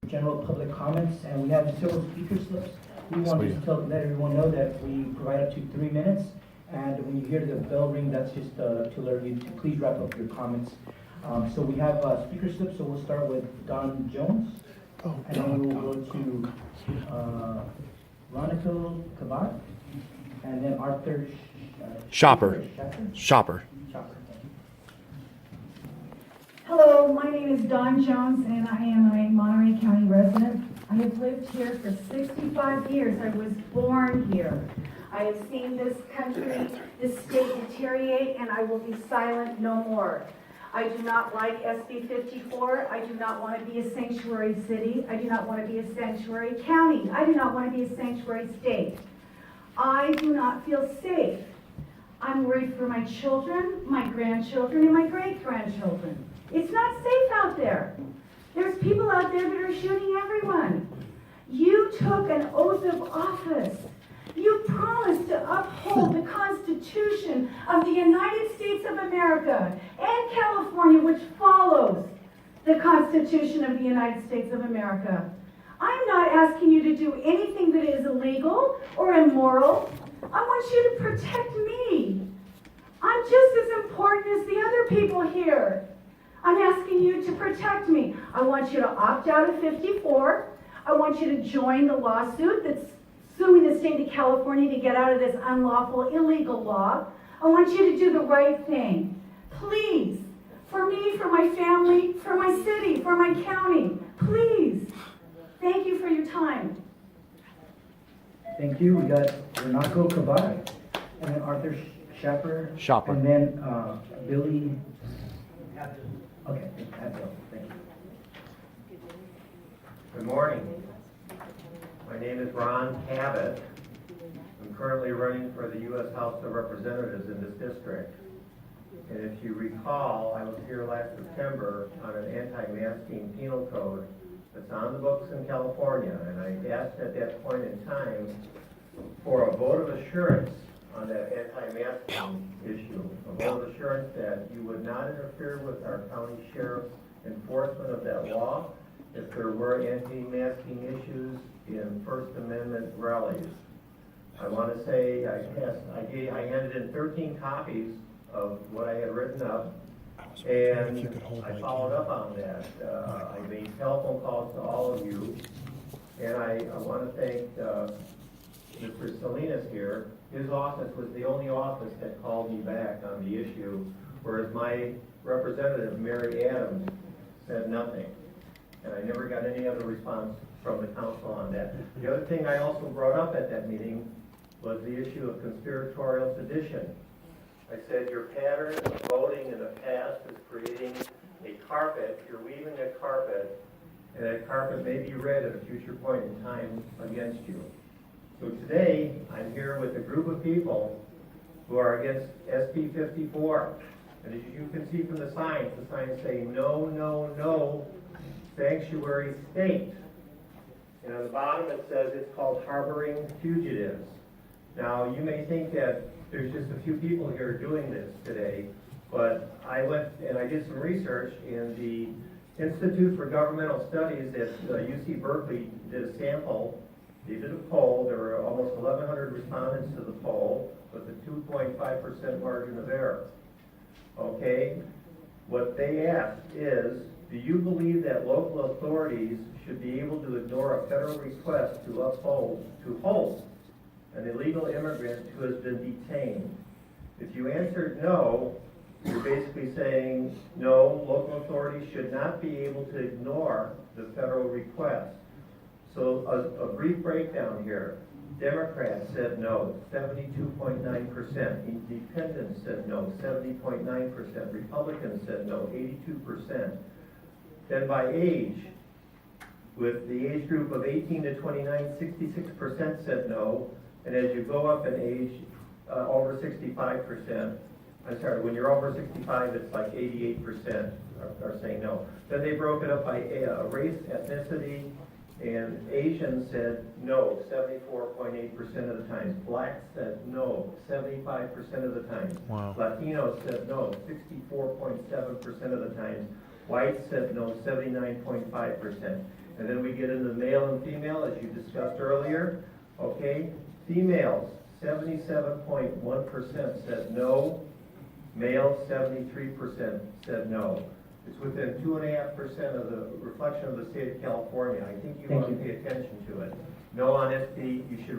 general public comments, and we have several speaker slips. We want to let everyone know that we provide up to 3 minutes, and when you hear the bell ring, that's just to alert you to please wrap up your comments. So we have speaker slips, so we'll start with Don Jones, and then we'll go to Ronico Kabat, and then Arthur Shopper. Hello, my name is Don Jones, and I am a Monterey County resident. I have lived here for 65 years. I was born here. I have seen this country, this state deteriorate, and I will be silent no more. I do not like SB 54. I do not want to be a sanctuary city. I do not want to be a sanctuary county. I do not want to be a sanctuary state. I do not feel safe. I'm worried for my children, my grandchildren, and my great-grandchildren. It's not safe out there. There's people out there that are shooting everyone. You took an oath of office. You promised to uphold the Constitution of the United States of America and California, which follows the Constitution of the United States of America. I'm not asking you to do anything that is illegal or immoral. I want you to protect me. I'm just as important as the other people here. I'm asking you to protect me. I want you to opt out of 54. I want you to join the lawsuit that's suing the state of California to get out of this unlawful, illegal law. I want you to do the right thing. Please, for me, for my family, for my city, for my county, please. Thank you for your time. Thank you. We got Ronico Kabat, and then Arthur Shopper, and then Billy. Okay, Bill. Thank you. Good morning. My name is Ron Cabot. I'm currently running for the U.S. House of Representatives in this district. And if you recall, I was here last September on an anti-masking penal code that's on the books in California. And I asked at that point in time for a vote of assurance on that anti-masking issue. A vote of assurance that you would not interfere with our county sheriff's enforcement of that law if there were anti-masking issues in First Amendment rallies. I want to say I handed in 13 copies of what I had written up, and I followed up on that. I made telephone calls to all of you, and I want to thank Mr. Salinas here. His office was the only office that called me back on the issue, whereas my representative, Mary Adams, said nothing. And I never got any other response from the council on that. The other thing I also brought up at that meeting was the issue of conspiratorial sedition. I said your pattern of voting in the past is creating a carpet, you're weaving a carpet, and that carpet may be red at a future point in time against you. So today, I'm here with a group of people who are against SB 54. And as you can see from the signs say no, no, no, sanctuary state. And on the bottom it says it's called harboring fugitives. Now you may think that there's just a few people here doing this today, but I went and I did some research, and the Institute for Governmental Studies at UC Berkeley did a sample. They did a poll. There were almost 1,100 respondents to the poll with a 2.5% margin of error. Okay? What they asked is, do you believe that local authorities should be able to ignore a federal request to hold an illegal immigrant who has been detained? If you answered no, you're basically saying, no, local authorities should not be able to ignore the federal request. So a brief breakdown here. Democrats said no, 72.9%. Independents said no, 70.9%. Republicans said no, 82%. Then by age, with the age group of 18 to 29, 66% said no. And as you go up in age, over 65%, I'm sorry, when you're over 65, it's like 88% are saying no. Then they broke it up by race, ethnicity, and Asians said no, 74.8% of the time. Blacks said no, 75% of the time. Wow. Latinos said no, 64.7% of the time. Whites said no, 79.5%. And then we get into male and female, as you discussed earlier. Okay, females, 77.1% said no. Males, 73% said no. It's within 2.5% of the reflection of the state of California. I think you Thank want to you. pay attention to it. No on SB, you should